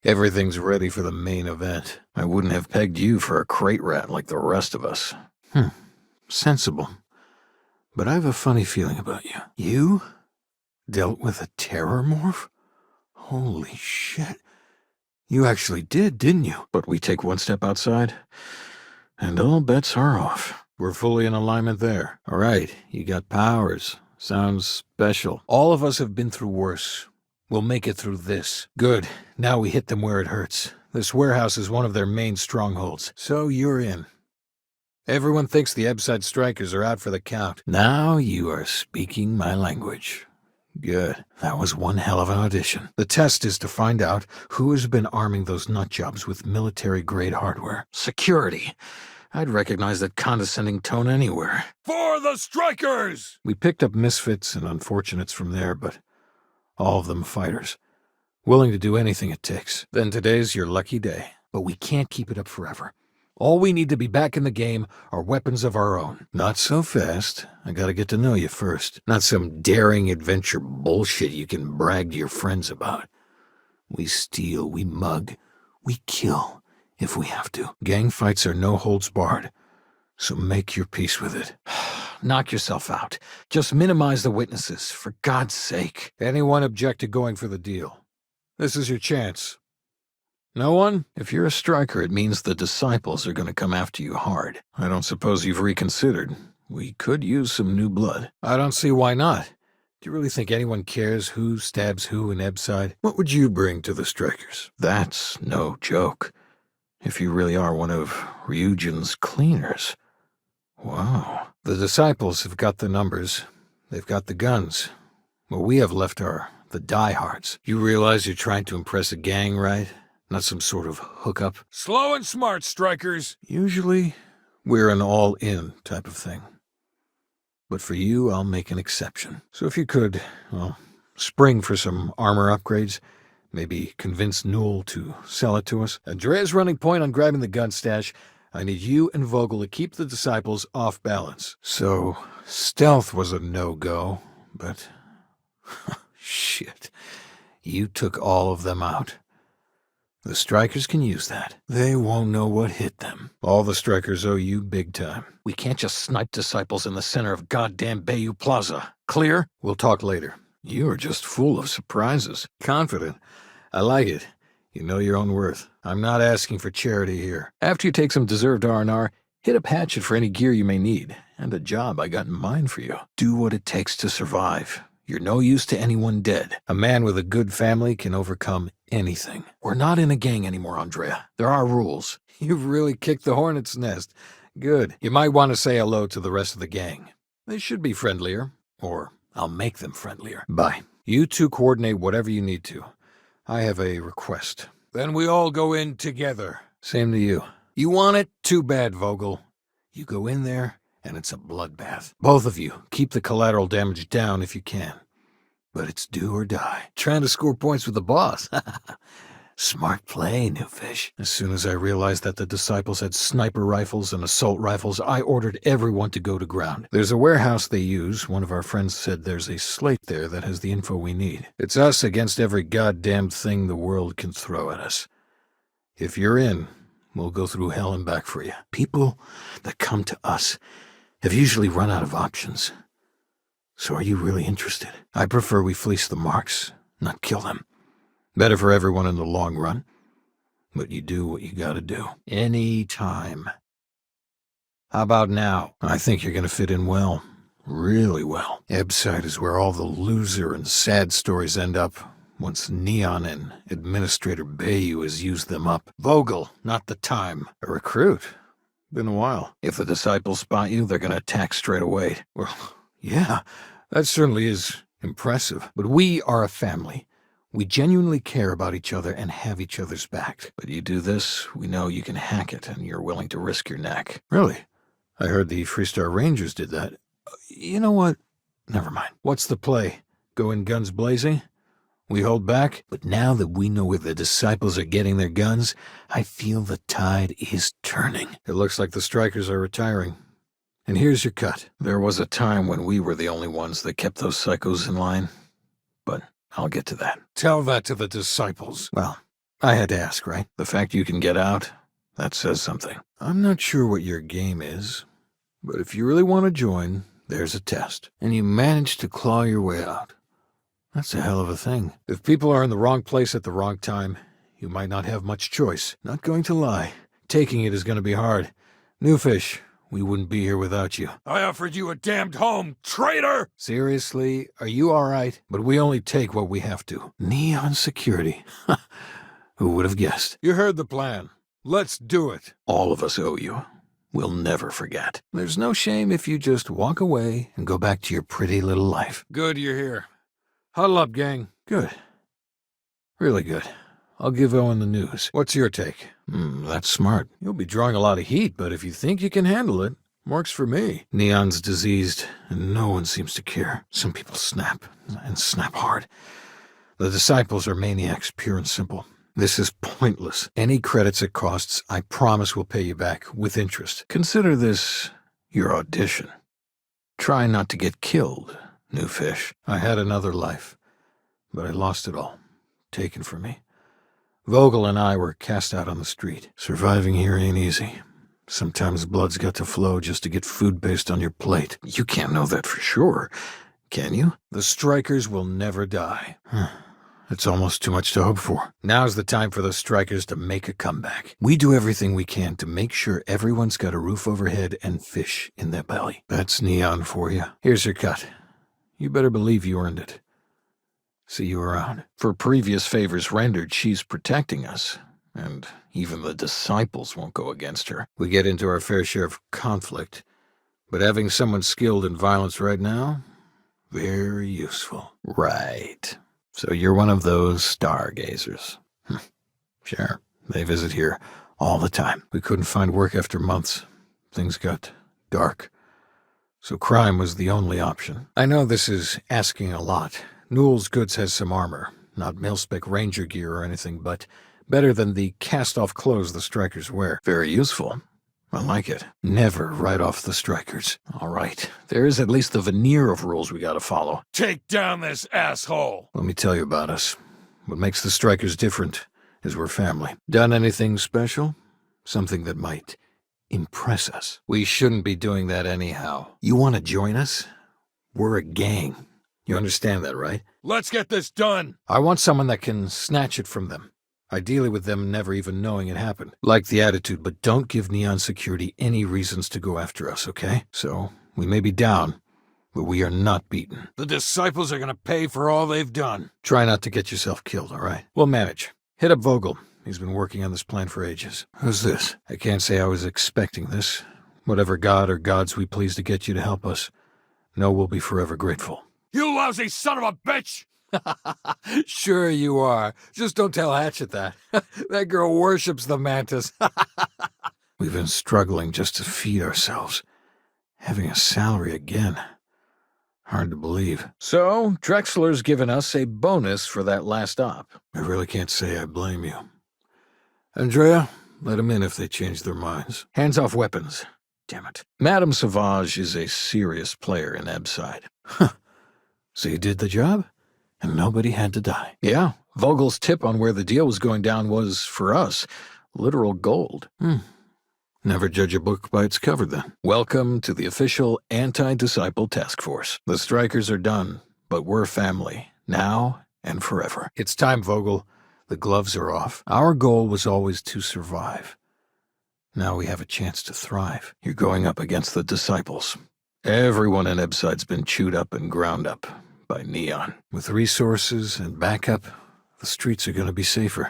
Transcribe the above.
Everything's ready for the main event. I wouldn't have pegged you for a crate rat like the rest of us. Sensible. But I have a funny feeling about you. You dealt with a terror morph? Holy shit. You actually did, didn't you? But we take one step outside, and all bets are off. We're fully in alignment there. All right, you got powers. Sounds special. All of us have been through worse. We'll make it through this. Good. Now we hit them where it hurts. This warehouse is one of their main strongholds. So you're in. Everyone thinks the Ebside strikers are out for the count. Now you are speaking my language. Good. That was one hell of an audition. The test is to find out who has been arming those nutjobs with military-grade hardware. Security. I'd recognize that condescending tone anywhere. For the strikers! We picked up misfits and unfortunates from there, but all of them fighters. Willing to do anything it takes. Then today's your lucky day. But we can't keep it up forever. All we need to be back in the game are weapons of our own. Not so fast. I gotta get to know you first. Not some daring adventure bullshit you can brag to your friends about. We steal, we mug, we kill, if we have to. Gang fights are no holds barred. So make your peace with it. Knock yourself out. Just minimize the witnesses, for God's sake. Anyone object to going for the deal? This is your chance. No one? If you're a striker, it means the disciples are going to come after you hard. I don't suppose you've reconsidered. We could use some new blood. I don't see why not. Do you really think anyone cares who stabs who in Ebside? What would you bring to the strikers? That's no joke. If you really are one of Ryujin's cleaners. Wow. The disciples have got the numbers. They've got the guns. What we have left are the diehards. You realize you're trying to impress a gang, right? Not some sort of hookup. Slow and smart, strikers. Usually, we're an all-in type of thing. But for you, I'll make an exception. So if you could, spring for some armor upgrades. Maybe convince Newell to sell it to us. Andrea's running point on grabbing the gun stash. I need you and Vogel to keep the disciples off balance. So, stealth was a no-go, but... shit. You took all of them out. The strikers can use that. They won't know what hit them. All the strikers owe you big time. We can't just snipe disciples in the center of goddamn Bayou Plaza. Clear? We'll talk later. You are just full of surprises. Confident. I like it. You know your own worth. I'm not asking for charity here. After you take some deserved R&R, hit up Hatchet for any gear you may need, and a job I got in mind for you. Do what it takes to survive. You're no use to anyone dead. A man with a good family can overcome anything. We're not in a gang anymore, Andrea. There are rules. You've really kicked the hornet's nest. Good. You might want to say hello to the rest of the gang. They should be friendlier, or I'll make them friendlier. Bye. You two coordinate whatever you need to. I have a request. Then we all go in together. Same to you. You want it? Too bad, Vogel. You go in there, and it's a bloodbath. Both of you, keep the collateral damage down if you can. But it's do or die. Trying to score points with the boss. Smart play, new fish. As soon as I realized that the disciples had sniper rifles and assault rifles, I ordered everyone to go to ground. There's a warehouse they use. One of our friends said there's a slate there that has the info we need. It's us against every goddamn thing the world can throw at us. If you're in, we'll go through hell and back for you. People that come to us have usually run out of options. So are you really interested? I prefer we fleece the marks, not kill them. Better for everyone in the long run. But you do what you gotta do. Any time. How about now? I think you're gonna fit in well. Really well. Ebside is where all the loser and sad stories end up, once Neon and Administrator Bayou has used them up. Vogel, not the time. A recruit? Been a while. If the disciples spot you, they're gonna attack straight away. Well, yeah, that certainly is impressive. But we are a family. We genuinely care about each other and have each other's back. But you do this, we know you can hack it, and you're willing to risk your neck. Really? I heard the Freestar Rangers did that. You know what? Never mind. What's the play? Go in guns blazing? We hold back? But now that we know where the disciples are getting their guns, I feel the tide is turning. It looks like the strikers are retiring. And here's your cut. There was a time when we were the only ones that kept those psychos in line. But I'll get to that. Tell that to the disciples. Well, I had to ask, right? The fact you can get out, that says something. I'm not sure what your game is, but if you really want to join, there's a test. And you manage to claw your way out. That's a hell of a thing. If people are in the wrong place at the wrong time, you might not have much choice. Not going to lie. Taking it is going to be hard. Newfish, we wouldn't be here without you. I offered you a damned home, traitor! Seriously, are you all right? But we only take what we have to. Neon security. Who would have guessed? You heard the plan. Let's do it. All of us owe you. We'll never forget. There's no shame if you just walk away and go back to your pretty little life. Good you're here. Huddle up, gang. Good. Really good. I'll give Owen the news. What's your take? That's smart. You'll be drawing a lot of heat, but if you think you can handle it, works for me. Neon's diseased, and no one seems to care. Some people snap, and snap hard. The disciples are maniacs, pure and simple. This is pointless. Any credits it costs, I promise we'll pay you back, with interest. Consider this your audition. Try not to get killed, Newfish. I had another life, but I lost it all. Taken from me. Vogel and I were cast out on the street. Surviving here ain't easy. Sometimes blood's got to flow just to get food based on your plate. You can't know that for sure, can you? The strikers will never die. It's almost too much to hope for. Now's the time for the strikers to make a comeback. We do everything we can to make sure everyone's got a roof overhead and fish in their belly. That's Neon for you. Here's your cut. You better believe you earned it. See you around. For previous favors rendered, she's protecting us. And even the disciples won't go against her. We get into our fair share of conflict. But having someone skilled in violence right now, very useful. Right. So you're one of those stargazers. Sure, they visit here all the time. We couldn't find work after months. Things got dark. So crime was the only option. I know this is asking a lot. Newell's Goods has some armor. Not mil-spec ranger gear or anything, but better than the cast-off clothes the strikers wear. Very useful. I like it. Never write off the strikers. All right. There is at least the veneer of rules we gotta follow. Take down this asshole! Let me tell you about us. What makes the strikers different is we're family. Done anything special? Something that might impress us. We shouldn't be doing that anyhow. You want to join us? We're a gang. You understand that, right? Let's get this done! I want someone that can snatch it from them. Ideally with them never even knowing it happened. Like the attitude, but don't give Neon Security any reasons to go after us, okay? So, we may be down, but we are not beaten. The disciples are gonna pay for all they've done. Try not to get yourself killed, all right? We'll manage. Hit up Vogel. He's been working on this plan for ages. Who's this? I can't say I was expecting this. Whatever god or gods we please to get you to help us, know we'll be forever grateful. You lousy son of a bitch! Sure you are. Just don't tell Hatchet that. That girl worships the mantis. We've been struggling just to feed ourselves. Having a salary again. Hard to believe. So, Drexler's given us a bonus for that last op. I really can't say I blame you. Andrea, let them in if they change their minds. Hands off weapons. Damn it. Madame Sauvage is a serious player in Ebside. So you did the job? And nobody had to die. Yeah, Vogel's tip on where the deal was going down was, for us, literal gold. Never judge a book by its cover, then. Welcome to the official Anti-Disciple Task Force. The strikers are done, but we're family, now and forever. It's time, Vogel. The gloves are off. Our goal was always to survive. Now we have a chance to thrive. You're going up against the disciples. Everyone in Ebside's been chewed up and ground up by Neon. With resources and backup, the streets are going to be safer.